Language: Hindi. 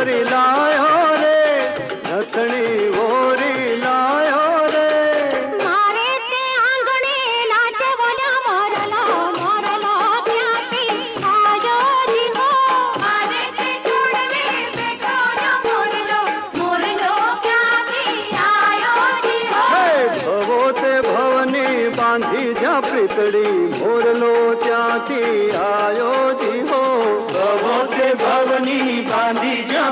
छोरी लायो रे, नथणी ओरी लायो रे। मारे ते आंगणे नाचे बोल्या मोरलो मोरलो क्यांथी आयो जीवो। मारे ते चूड़ले बैठो जो मोरलो मोरलो क्यांथी आयो जीवो। भवो ते भवनी बांधी जा प्रीतड़ी, मोरलो त्याथी आयो जीवो। भवो ते भवनी बांधी जा